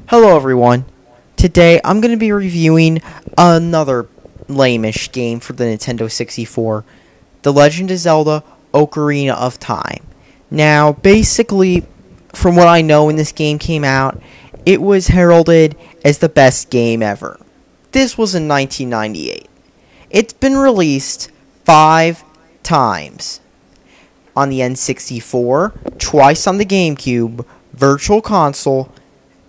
Hello everyone. Today I'm going to be reviewing another lame-ish game for the Nintendo 64, The Legend of Zelda: Ocarina of Time. Now, basically, from what I know when this game came out, it was heralded as the best game ever. This was in 1998. It's been released 5 times. On the N64, twice on the GameCube, Virtual Console,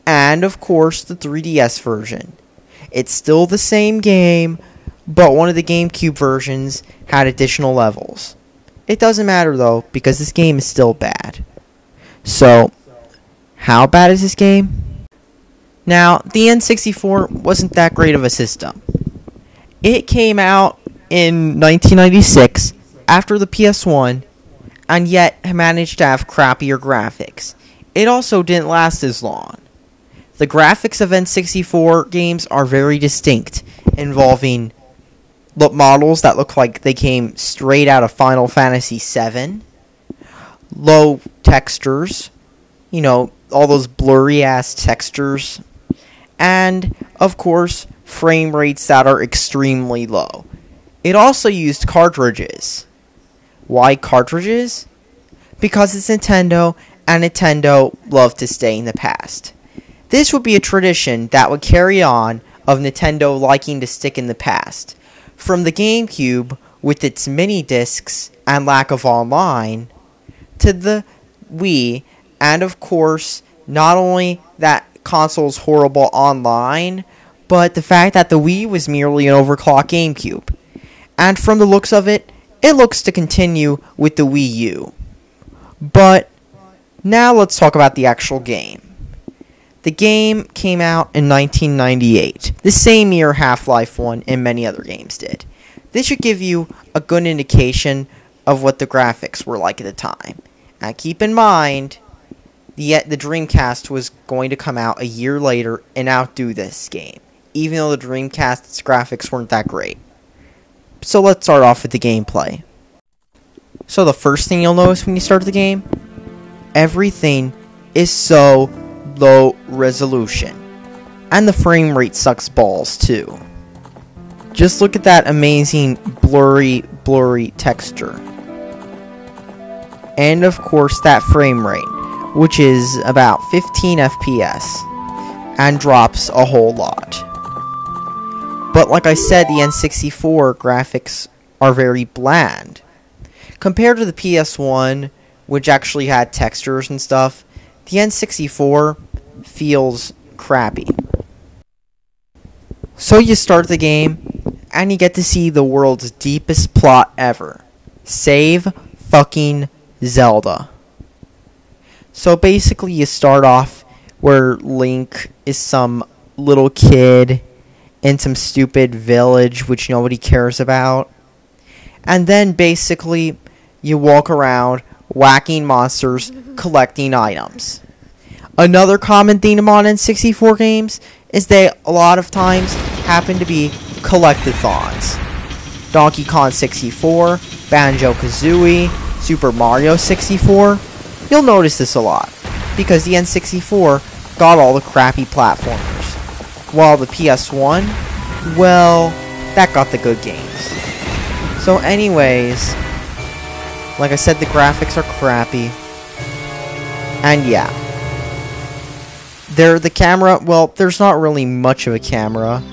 and of course the 3DS version. It's still the same game, but one of the GameCube versions had additional levels. It doesn't matter though, because this game is still bad. So, how bad is this game? Now, the N64 wasn't that great of a system. It came out in 1996 after the PS1, and yet managed to have crappier graphics. It also didn't last as long. The graphics of N64 games are very distinct, involving models that look like they came straight out of Final Fantasy VII, low textures, all those blurry-ass textures, and, of course, frame rates that are extremely low. It also used cartridges. Why cartridges? Because it's Nintendo, and Nintendo loved to stay in the past. This would be a tradition that would carry on of Nintendo liking to stick in the past. From the GameCube, with its mini discs and lack of online, to the Wii, and of course, not only that console's horrible online, but the fact that the Wii was merely an overclocked GameCube. And from the looks of it, it looks to continue with the Wii U. But now let's talk about the actual game. The game came out in 1998, the same year Half-Life 1 and many other games did. This should give you a good indication of what the graphics were like at the time. Now keep in mind, the Dreamcast was going to come out a year later and outdo this game, even though the Dreamcast's graphics weren't that great. So let's start off with the gameplay. So the first thing you'll notice when you start the game, everything is so low resolution, and the frame rate sucks balls too. Just look at that amazing blurry texture, and of course that frame rate, which is about 15 FPS and drops a whole lot. But like I said, the N64 graphics are very bland compared to the PS1, which actually had textures and stuff. The N64 feels crappy. So you start the game, and you get to see the world's deepest plot ever. Save fucking Zelda. So basically you start off where Link is some little kid in some stupid village which nobody cares about. And then basically you walk around whacking monsters, collecting items. Another common theme on N64 games is they a lot of times happen to be collectathons. Donkey Kong 64, Banjo-Kazooie, Super Mario 64. You'll notice this a lot, because the N64 got all the crappy platformers, while the PS1, well, that got the good games. So anyways, like I said, the graphics are crappy. And yeah. The camera, well, there's not really much of a camera.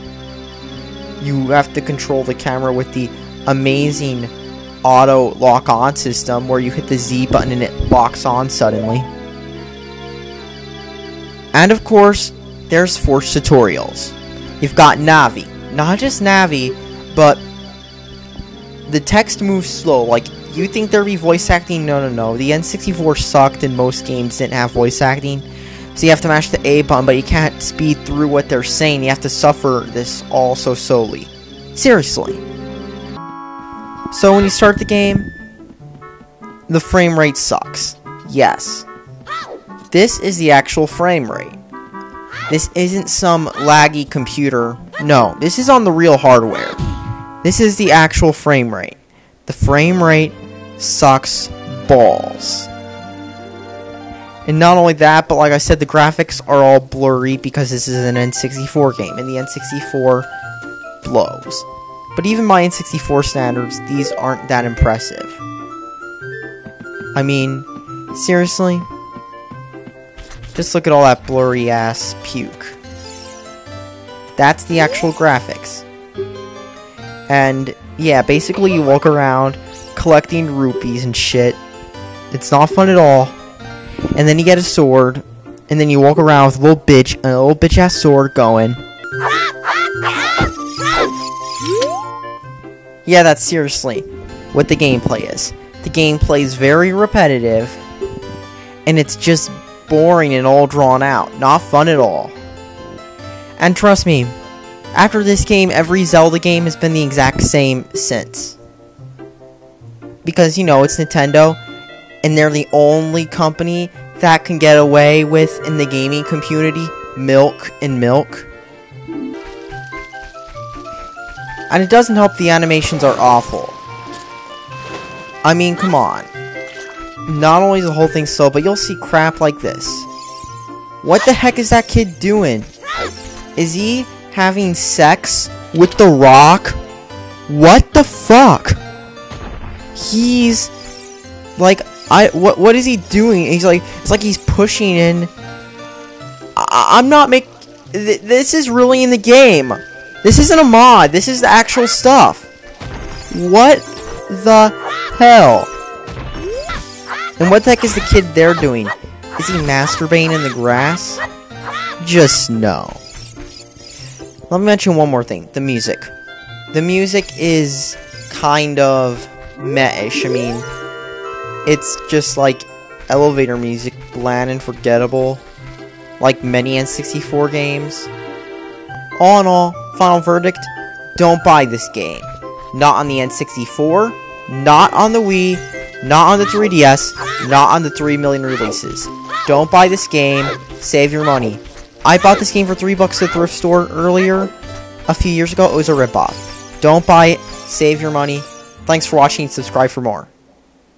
You have to control the camera with the amazing auto lock-on system where you hit the Z button and it locks on suddenly. And of course, there's forced tutorials. You've got Navi. Not just Navi, but the text moves slow. Like, you think there'd be voice acting? No. The N64 sucked and most games didn't have voice acting. So you have to mash the A button, but you can't speed through what they're saying. You have to suffer this all so slowly. Seriously. So when you start the game, the frame rate sucks. Yes. This is the actual frame rate. This isn't some laggy computer. No, this is on the real hardware. This is the actual frame rate. The frame rate sucks balls. And not only that, but like I said, the graphics are all blurry because this is an N64 game, and the N64 blows. But even by N64 standards, these aren't that impressive. I mean, seriously? Just look at all that blurry ass puke. That's the actual graphics. And yeah, basically you walk around collecting rupees and shit. It's not fun at all. And then you get a sword, and then you walk around with a little bitch ass sword going. Yeah, that's seriously what the gameplay is. The gameplay is very repetitive, and it's just boring and all drawn out. Not fun at all. And trust me, after this game, every Zelda game has been the exact same since. Because, you know, it's Nintendo, and they're the only company that can get away with, in the gaming community, milk and milk. And it doesn't help the animations are awful. I mean, come on. Not only is the whole thing slow, but you'll see crap like this. What the heck is that kid doing? Is he having sex with the rock? What the fuck? He's like, what is he doing? He's like, it's like he's pushing in. I'm not this is really in the game. This isn't a mod. This is the actual stuff. What the hell? And what the heck is the kid there doing? Is he masturbating in the grass? Just no. Let me mention one more thing. The music. The music is kind of meh-ish. I mean, it's just like elevator music, bland and forgettable, like many N64 games. All in all, final verdict, don't buy this game. Not on the N64, not on the Wii, not on the 3DS, not on the 3 million releases. Don't buy this game, save your money. I bought this game for $3 at the thrift store earlier, a few years ago. It was a ripoff. Don't buy it, save your money. Thanks for watching, subscribe for more.